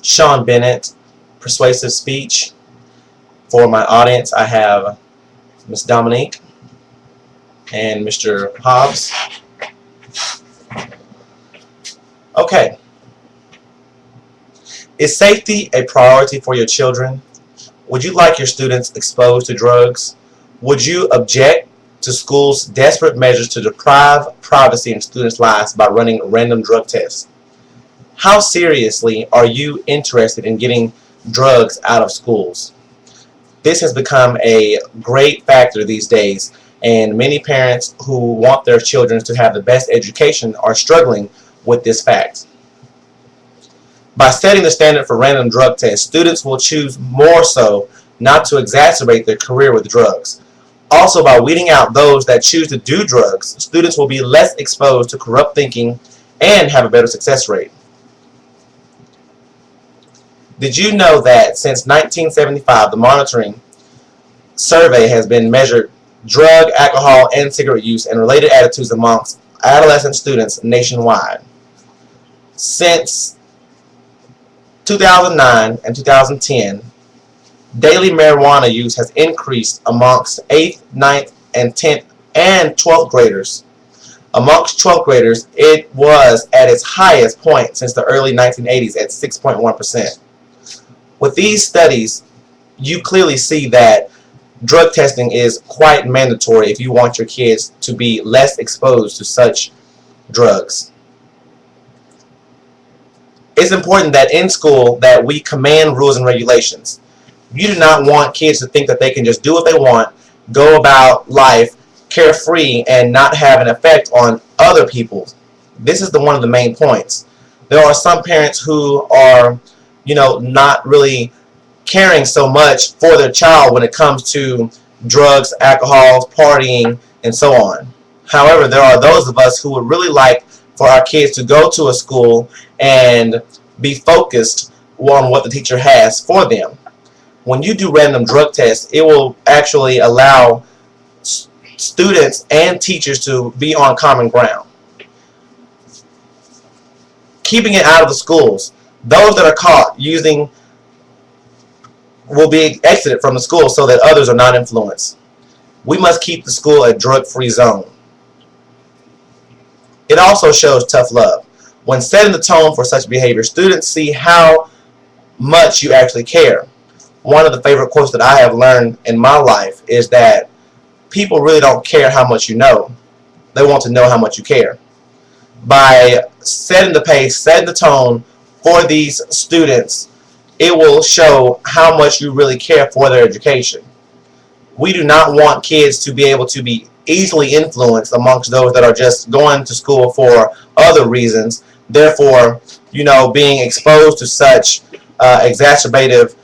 Sean Bennett, persuasive speech. For my audience, I have Ms. Dominique and Mr. Hobbs. Okay. Is safety a priority for your children? Would you like your students exposed to drugs? Would you object to schools' desperate measures to deprive privacy in students' lives by running random drug tests? How seriously are you interested in getting drugs out of schools? This has become a great factor these days, and many parents who want their children to have the best education are struggling with this fact. By setting the standard for random drug tests, students will choose more so not to exacerbate their career with drugs. Also, by weeding out those that choose to do drugs, students will be less exposed to corrupt thinking and have a better success rate. Did you know that since 1975, the monitoring survey has been measured drug, alcohol, and cigarette use and related attitudes amongst adolescent students nationwide? Since 2009 and 2010, daily marijuana use has increased amongst 8th, 9th, and 10th and 12th graders. Amongst 12th graders, it was at its highest point since the early 1980s at 6.1%. With these studies, you clearly see that drug testing is quite mandatory if you want your kids to be less exposed to such drugs. It's important that in school that we command rules and regulations. You do not want kids to think that they can just do what they want, go about life carefree, and not have an effect on other people. This is one of the main points. There are some parents who are, not really caring so much for their child when it comes to drugs, alcohol, partying, and so on. However, there are those of us who would really like for our kids to go to a school and be focused on what the teacher has for them. When you do random drug tests, it will actually allow students and teachers to be on common ground. Keeping it out of the schools. Those that are caught using will be exited from the school so that others are not influenced. We must keep the school a drug-free zone. It also shows tough love. When setting the tone for such behavior, students see how much you actually care. One of the favorite quotes that I have learned in my life is that people really don't care how much you know. They want to know how much you care. By setting the pace, setting the tone for these students, it will show how much you really care for their education. We do not want kids to be able to be easily influenced amongst those that are just going to school for other reasons, therefore, being exposed to such exacerbative,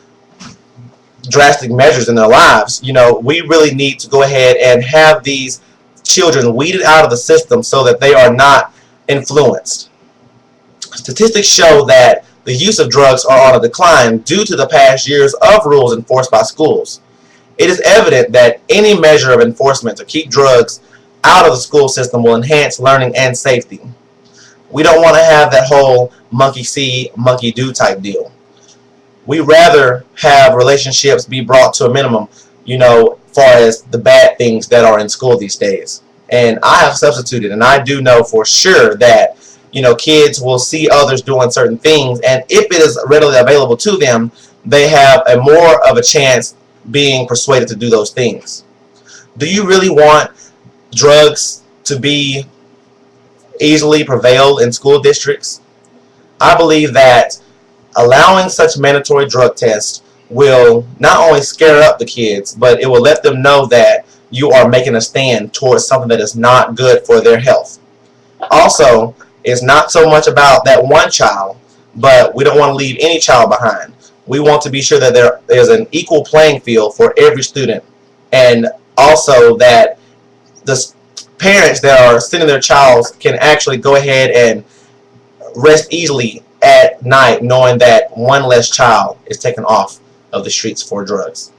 drastic measures in their lives. We really need to go ahead and have these children weeded out of the system so that they are not influenced. Statistics show that the use of drugs are on a decline due to the past years of rules enforced by schools. It is evident that any measure of enforcement to keep drugs out of the school system will enhance learning and safety. We don't want to have that whole monkey see, monkey do type deal. We rather have relationships be brought to a minimum, far as the bad things that are in school these days. And I have substituted, and I do know for sure that, kids will see others doing certain things, and if it is readily available to them, they have a more of a chance being persuaded to do those things. Do you really want drugs to be easily prevailed in school districts? I believe that allowing such mandatory drug tests will not only scare up the kids, but it will let them know that you are making a stand towards something that is not good for their health. Also, it's not so much about that one child, but we don't want to leave any child behind. We want to be sure that there is an equal playing field for every student, and also that the parents that are sending their child can actually go ahead and rest easily at night knowing that one less child is taken off of the streets for drugs.